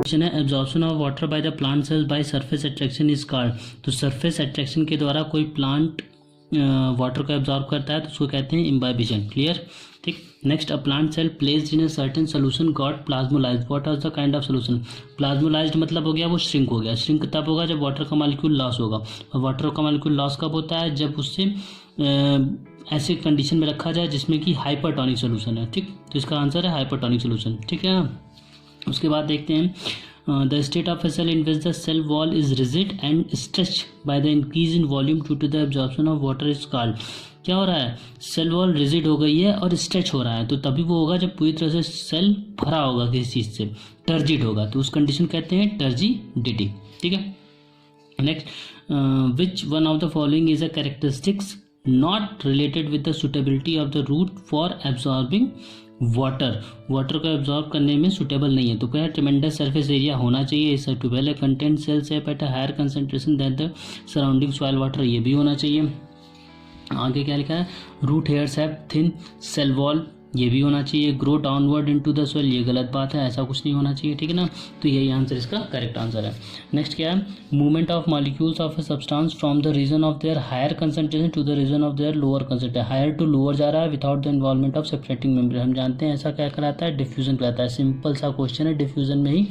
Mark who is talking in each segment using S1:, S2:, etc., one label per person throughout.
S1: Question है absorption of water by the plant cells by surface attraction is called. तो surface attraction के द्वारा कोई प्लांट वाटर को एब्जॉर्ब करता है तो उसको कहते हैं इम्बाइबिशन। क्लियर, ठीक। Next, a plant cell placed in a certain solution got plasmolysed. What are the kind of solution? Plasmolysed मतलब हो गया वो श्रिंक हो गया। श्रिंक तब होगा जब वाटर का मॉलिक्यूल लॉस होगा, और वाटर का मॉलिक्यूल लॉस कब होता है? जब उससे ऐसे कंडीशन में रखा जाए जिसमें कि हाइपरटोनिक सोल्यूशन है, ठीक। तो इसका आंसर है हाइपरटोनिक सोल्यूशन, ठीक है। उसके बाद देखते हैं the state of a cell in which the cell wall is rigid and stretch by the increase in volume due to the absorption of water is called. क्या हो रहा है? सेल वॉल रिजिड हो गई है और स्ट्रेच हो रहा है, तो तभी वो होगा जब पूरी तरह से सेल भरा होगा किसी चीज़ से, टर्जिड होगा, तो उस कंडीशन कहते हैं टर्जिडिटी, ठीक है। Next, which one of the following is a characteristics not related with the suitability of the root for absorbing water. Water को एब्जॉर्ब करने में सुटेबल नहीं है, तो क्या? ट्रेमेंडस सरफेस एरिया होना चाहिए, इस too well content cell sap at a higher concentration that the surrounding soil water, ये भी होना चाहिए। आगे क्या लिखा है? Root hairs have thin cell wall, ये भी होना चाहिए। Grow downward into the soil, ये गलत बात है, ऐसा कुछ नहीं होना चाहिए, ठीक है ना। तो यही आंसर इसका करेक्ट आंसर है। नेक्स्ट क्या है? Movement of molecules of a substance from the region of their higher concentration to the region of their lower concentration. Higher to lower जा रहा है without the involvement of separating membrane. हम जानते हैं ऐसा क्या कराता है? डिफ्यूजन कराता है। सिंपल सा क्वेश्चन है, डिफ्यूजन में ही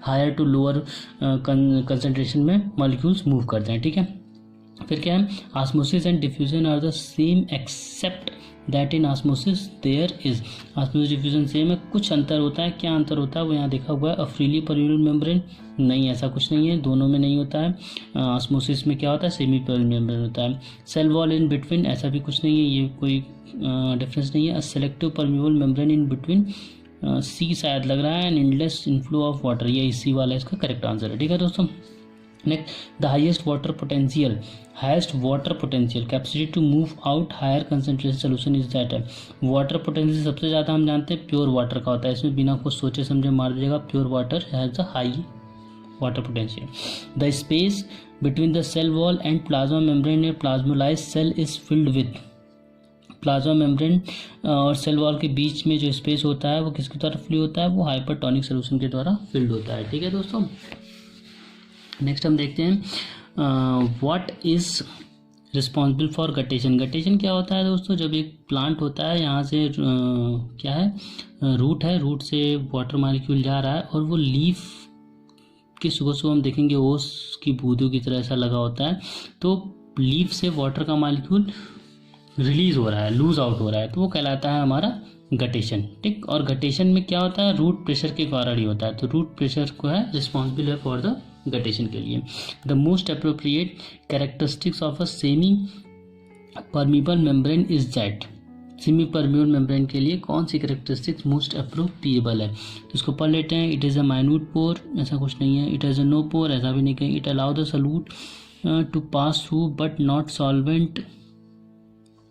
S1: हायर टू लोअर कंसंट्रेशन में मॉलिक्यूल्स मूव करते हैं, ठीक है। फिर क्या है? Osmosis and diffusion are the same except that in osmosis there is. Osmosis diffusion same है, कुछ अंतर होता है। क्या अंतर होता है वो यहाँ देखा हुआ है। अ फ्रीली परम्यूएबल मेम्ब्रेन, नहीं, ऐसा कुछ नहीं है, दोनों में नहीं होता है। ऑस्मोसिस में क्या होता है? सेमी परम्यूएबल मेम्ब्रेन होता है। सेल वॉल इन बिटवीन, ऐसा भी कुछ नहीं है, ये कोई डिफरेंस नहीं है। अ सेलेक्टिव परम्यूएबल मेम्ब्रेन इन बिटवीन, सी शायद लग रहा है, एंड इनलेस इनफ्लो ऑफ वाटर, ये सी वाला इसका करेक्ट आंसर है, ठीक है दोस्तों। Next, the highest water potential capacity to move out higher concentration solution is that है। वाटर पोटेंशियल सबसे ज़्यादा हम जानते हैं प्योर वाटर का होता है, इसमें बिना कुछ सोचे समझे मार दीजिएगा, pure water has the high water potential. The space between the cell wall and plasma membrane a plasmolysed cell is filled with. Plasma membrane और सेल वॉल के बीच में जो स्पेस होता है वो किसके द्वारा फिल होता है? वो हाइपरटोनिक सोल्यूशन के द्वारा फिल्ड होता है, ठीक है दोस्तों। नेक्स्ट हम देखते हैं what is responsible for guttation. Guttation क्या होता है दोस्तों? जब एक प्लांट होता है, यहाँ से क्या है? रूट है, रूट से वाटर मॉलिक्यूल जा रहा है और वो लीफ की सुबह सुबह हम देखेंगे ओस की बूंदों की तरह ऐसा लगा होता है, तो लीफ से वाटर का मॉलिक्यूल रिलीज हो रहा है, लूज आउट हो रहा है, तो वो कहलाता है हमारा गटेशन, ठीक। और गटेशन में क्या होता है? रूट प्रेशर के कारण ही होता है, तो रूट प्रेशर को है रिस्पॉन्सिबल है फॉर द गटेशन के लिए। The most appropriate characteristics of a semi permeable membrane is that. Semi permeable membrane के लिए कौन सी कैरेक्टरिस्टिक्स मोस्ट अप्रोप्रिएबल है? तो इसको पढ़ लेते हैं। It is a minute pore, ऐसा कुछ नहीं है। It is a no pore, ऐसा भी नहीं कहें। It allow the solute to pass through but not solvent.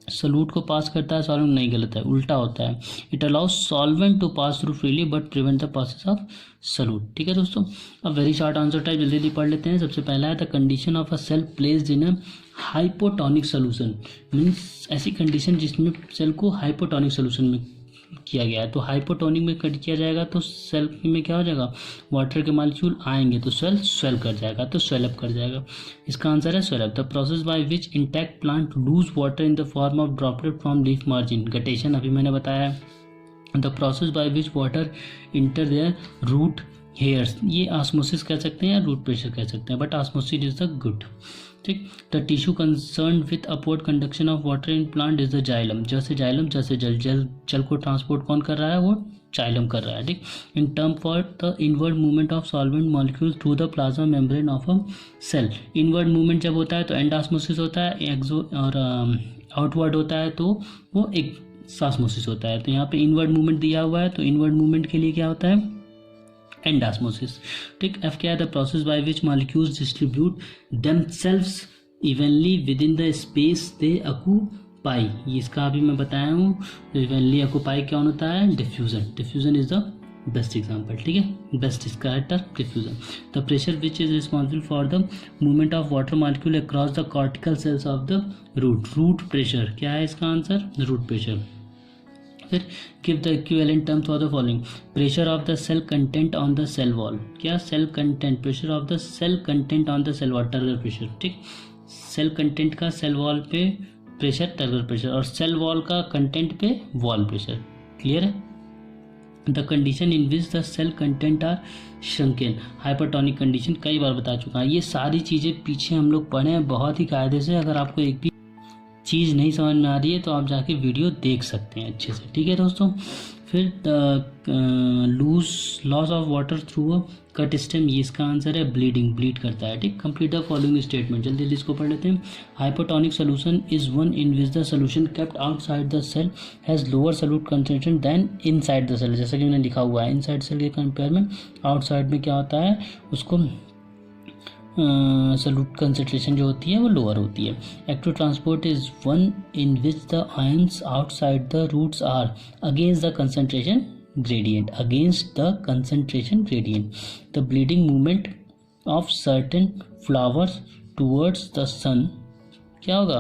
S1: Solute को पास करता है, सॉल्वेंट नहीं, गलत है, उल्टा होता है। It allows solvent to pass through freely but prevent the passes of solute, ठीक है दोस्तों। अब वेरी शॉर्ट आंसर टाइप जल्दी जल्दी पढ़ लेते हैं। सबसे पहला है the condition of a cell placed in a hypotonic solution, means ऐसी कंडीशन जिसमें सेल को हाइपोटोनिक सोल्यूशन में किया गया है। तो हाइपोटोनिक में कट किया जाएगा तो सेल में क्या हो जाएगा? वाटर के मॉलिक्यूल आएंगे तो सेल स्वेल कर जाएगा, तो स्वेल अप कर जाएगा। इसका आंसर है swell up. The process by which intact plant lose water in the form of droplet from leaf margin. Guttation अभी मैंने बताया। The process by which water enter their root hairs, ये osmosis कह सकते हैं या रूट प्रेशर कह सकते हैं, but osmosis is the good, ठीक। The tissue concern with upward conduction of water in plant is the xylem. जैसे जाइलम, जैसे जल को ट्रांसपोर्ट कौन कर रहा है? वो जाइलम कर रहा है, ठीक। In term for the inward movement of solvent molecule through the plasma membrane of a cell. Inward movement जब होता है तो एंड ऑस्मोसिस होता है, एक्सो और आउटवर्ड होता है तो वो एक ऑस्मोसिस होता है। तो यहाँ पे इनवर्ड मूवमेंट दिया हुआ है, तो इनवर्ड मूवमेंट के लिए क्या होता है? एंड ऑस्मोसिस, ठीक। एफ क्या है? The process by which molecules distribute themselves evenly with in the space they occupy, इसका अभी मैं बताया हूँ। इवनली ऑक्यूपाई क्या होता है? Diffusion. Diffusion is the best example, ठीक है, बेस्ट इसका है term diffusion. The pressure which is responsible for the movement of water molecule across the cortical cells of the root. Root pressure क्या है इसका आंसर? Root pressure. फिर give the equivalent term for the following, pressure of the cell content on the cell wall, क्या cell content, pressure of the cell content on the cell wall, turgor pressure, ठीक, cell content का cell wall पे pressure turgor pressure, और cell wall का content पे wall pressure, clear है। The condition in which the cell content are shrunken, hypertonic condition, कई बार बता चुका है। ये सारी चीज़ें पीछे हम लोग पढ़े हैं बहुत ही कायदे से। अगर आपको एक भी चीज़ नहीं समझ में आ रही है तो आप जाके वीडियो देख सकते हैं अच्छे से, ठीक है दोस्तों। फिर loss of water through a cut stem, ये इसका आंसर है, ब्लीडिंग, ब्लीड करता है, ठीक। कंप्लीट द फॉलोइंग स्टेटमेंट, जल्दी जल्दी इसको पढ़ लेते हैं। Hypotonic solution is one in which the solution kept outside the cell has lower solute concentration than inside the cell, जैसा कि मैंने लिखा हुआ है। इनसाइड सेल के कंपेयर में आउटसाइड में क्या होता है, उसको सॉल्यूट कंसेंट्रेशन जो होती है वो लोअर होती है। Active transport is one in which the ions outside the roots are against the concentration gradient, against the concentration gradient. The bleeding movement of certain flowers towards the sun क्या होगा,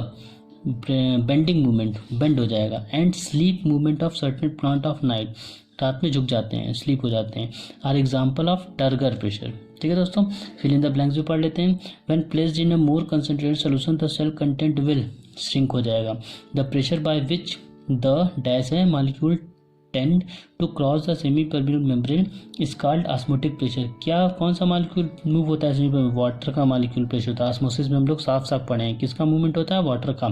S1: bending movement, bend हो जाएगा। And sleep movement of certain plant of night, रात में झुक जाते हैं, sleep हो जाते हैं, are example of turgor pressure, ठीक है दोस्तों। फिल इन द ब्लैंक्स भी पढ़ लेते हैं। When placed in a more concentrated solution the cell content will shrink हो जाएगा। The pressure by which the dash है molecule tend to cross the semi permeable membrane is called osmotic pressure, क्या कौन सा मॉलिक्यूल मूव होता है semi permeable, water का molecule pressure होता है। ऑस्मोसिस में हम लोग साफ साफ पढ़े हैं, किसका मूवमेंट होता है, वाटर का,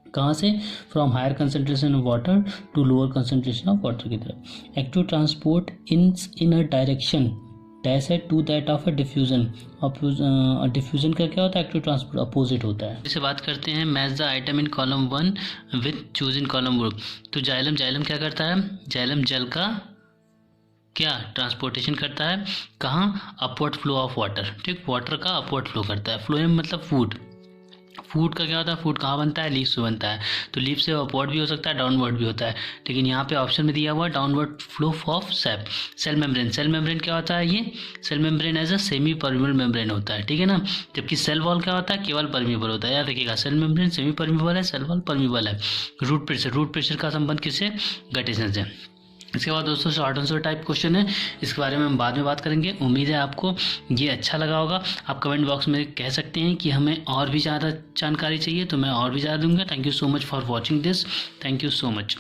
S1: कहाँ से, from higher concentration of water to lower concentration of water की तरफ। Active transport in a direction dash है to that of a diffusion, diffusion का क्या होता है, एक्टिव ट्रांसपोर्ट अपोजिट होता है। इसे बात करते हैं match the item in column 1 with choose in column work. तो जाइलम, जाइलम क्या करता है, जाइलम जल का क्या ट्रांसपोर्टेशन करता है, कहाँ, अपवर्ड फ्लो ऑफ वाटर, ठीक, वाटर का अपवर्ड फ्लो करता है। फ्लोएम मतलब फूड, फूड का क्या होता है, फूड कहाँ बनता है, लीफ से बनता है, तो लीफ से अपवर्ड भी हो सकता है, डाउनवर्ड भी होता है, लेकिन यहाँ पे ऑप्शन में दिया हुआ है downward flow of sap. Cell membrane, cell membrane क्या होता है, ये cell membrane as a semi permeable membrane होता है, ठीक है ना। जबकि सेल वॉल क्या होता है, केवल परमेबल होता है, याद रखिएगा, सेल मेम्ब्रेन सेमी परमेबल है, सेल वॉल परमेबल है। रूट प्रेशर, रूट प्रेशर का संबंध किससे, गटेशन से। इसके बाद दोस्तों शॉर्ट आंसर टाइप क्वेश्चन है, इसके बारे में हम बाद में बात करेंगे। उम्मीद है आपको ये अच्छा लगा होगा। आप कमेंट बॉक्स में कह सकते हैं कि हमें और भी ज़्यादा जानकारी चाहिए, तो मैं और भी ज़्यादा दूंगा। Thank you so much for watching this, thank you so much.